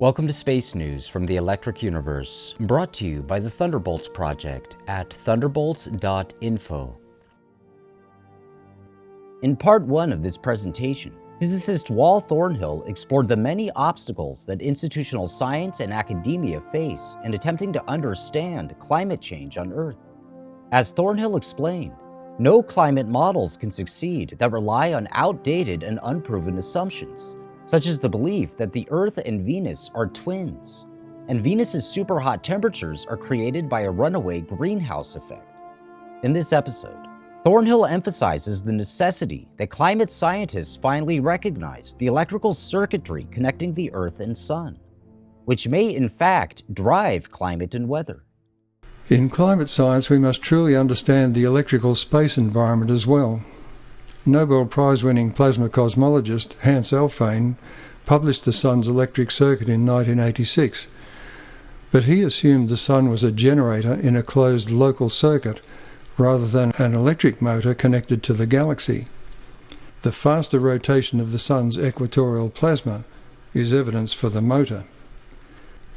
Welcome to Space News from the Electric Universe, brought to you by the Thunderbolts Project at thunderbolts.info. In part 1 of this presentation, physicist Wal Thornhill explored the many obstacles that institutional science and academia face in attempting to understand climate change on Earth. As Thornhill explained, no climate models can succeed that rely on outdated and unproven assumptions, such as the belief that the Earth and Venus are twins, and Venus's super hot temperatures are created by a runaway greenhouse effect. In this episode, Thornhill emphasizes the necessity that climate scientists finally recognize the electrical circuitry connecting the Earth and Sun, which may in fact drive climate and weather. In climate science, we must truly understand the electrical space environment as well. Nobel Prize-winning plasma cosmologist Hans Alfvén published the Sun's electric circuit in 1986, but he assumed the Sun was a generator in a closed local circuit rather than an electric motor connected to the galaxy. The faster rotation of the Sun's equatorial plasma is evidence for the motor.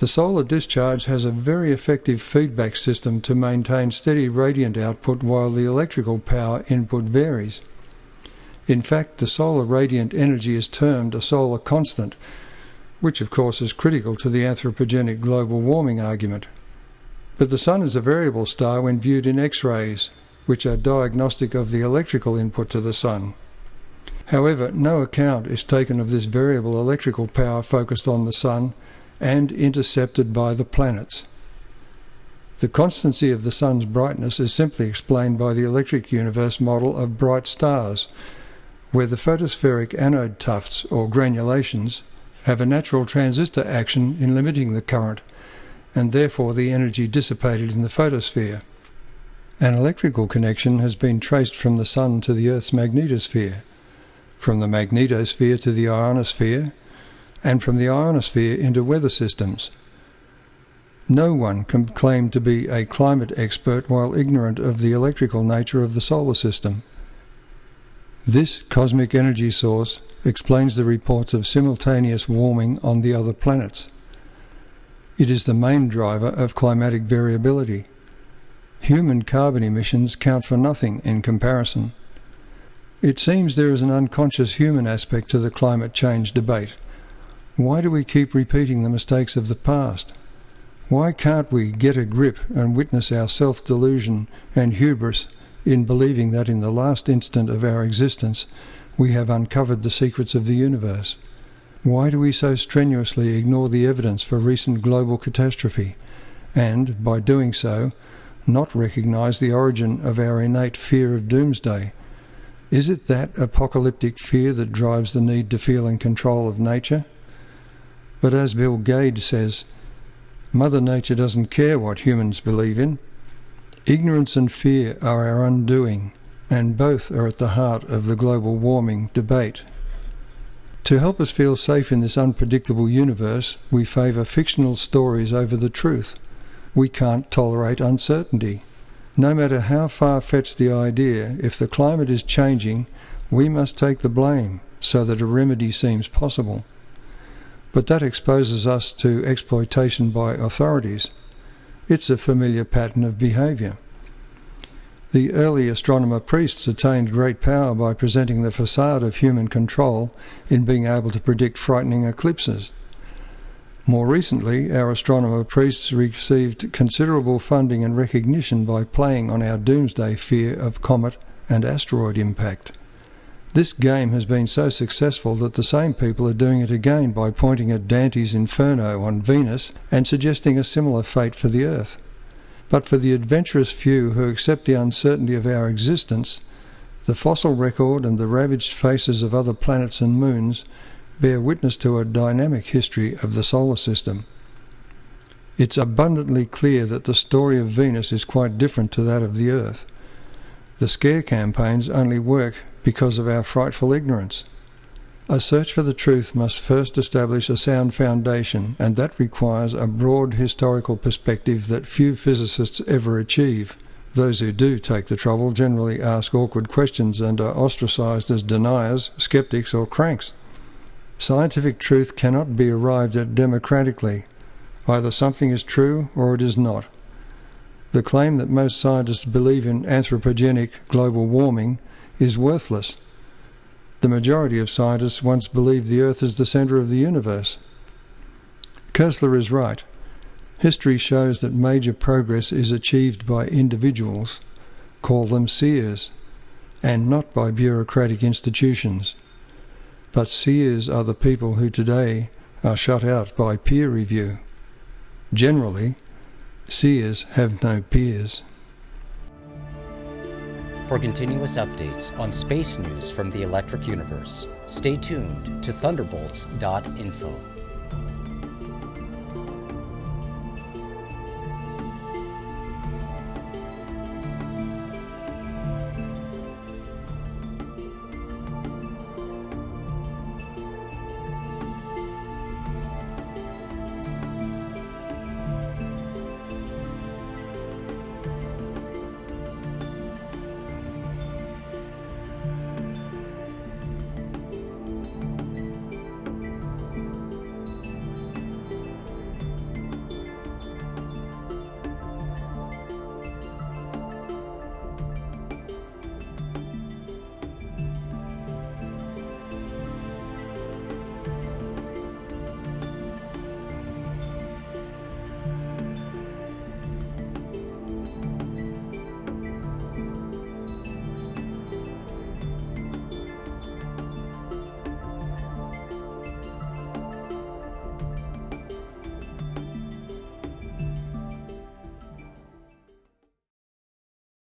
The solar discharge has a very effective feedback system to maintain steady radiant output while the electrical power input varies. In fact, the solar radiant energy is termed a solar constant, which of course is critical to the anthropogenic global warming argument. But the Sun is a variable star when viewed in X-rays, which are diagnostic of the electrical input to the Sun. However, no account is taken of this variable electrical power focused on the Sun and intercepted by the planets. The constancy of the Sun's brightness is simply explained by the electric universe model of bright stars, where the photospheric anode tufts, or granulations, have a natural transistor action in limiting the current, and therefore the energy dissipated in the photosphere. An electrical connection has been traced from the Sun to the Earth's magnetosphere, from the magnetosphere to the ionosphere, and from the ionosphere into weather systems. No one can claim to be a climate expert while ignorant of the electrical nature of the solar system. This cosmic energy source explains the reports of simultaneous warming on the other planets. It is the main driver of climatic variability. Human carbon emissions count for nothing in comparison. It seems there is an unconscious human aspect to the climate change debate. Why do we keep repeating the mistakes of the past? Why can't we get a grip and witness our self-delusion and hubris in believing that in the last instant of our existence we have uncovered the secrets of the universe? Why do we so strenuously ignore the evidence for recent global catastrophe and, by doing so, not recognize the origin of our innate fear of doomsday? Is it that apocalyptic fear that drives the need to feel in control of nature? But as Bill Gates says, Mother Nature doesn't care what humans believe in. Ignorance and fear are our undoing, and both are at the heart of the global warming debate. To help us feel safe in this unpredictable universe, we favour fictional stories over the truth. We can't tolerate uncertainty. No matter how far-fetched the idea, if the climate is changing, we must take the blame so that a remedy seems possible. But that exposes us to exploitation by authorities. It's a familiar pattern of behaviour. The early astronomer priests attained great power by presenting the facade of human control in being able to predict frightening eclipses. More recently, our astronomer priests received considerable funding and recognition by playing on our doomsday fear of comet and asteroid impact. This game has been so successful that the same people are doing it again by pointing at Dante's Inferno on Venus and suggesting a similar fate for the Earth. But for the adventurous few who accept the uncertainty of our existence, the fossil record and the ravaged faces of other planets and moons bear witness to a dynamic history of the solar system. It's abundantly clear that the story of Venus is quite different to that of the Earth. The scare campaigns only work because of our frightful ignorance. A search for the truth must first establish a sound foundation, and that requires a broad historical perspective that few physicists ever achieve. Those who do take the trouble generally ask awkward questions and are ostracized as deniers, skeptics or cranks. Scientific truth cannot be arrived at democratically. Either something is true or it is not. The claim that most scientists believe in anthropogenic global warming is worthless. The majority of scientists once believed the Earth is the centre of the universe. Koestler is right. History shows that major progress is achieved by individuals, call them seers, and not by bureaucratic institutions. But seers are the people who today are shut out by peer review. Generally, seers have no peers. For continuous updates on space news from the electric universe, stay tuned to thunderbolts.info.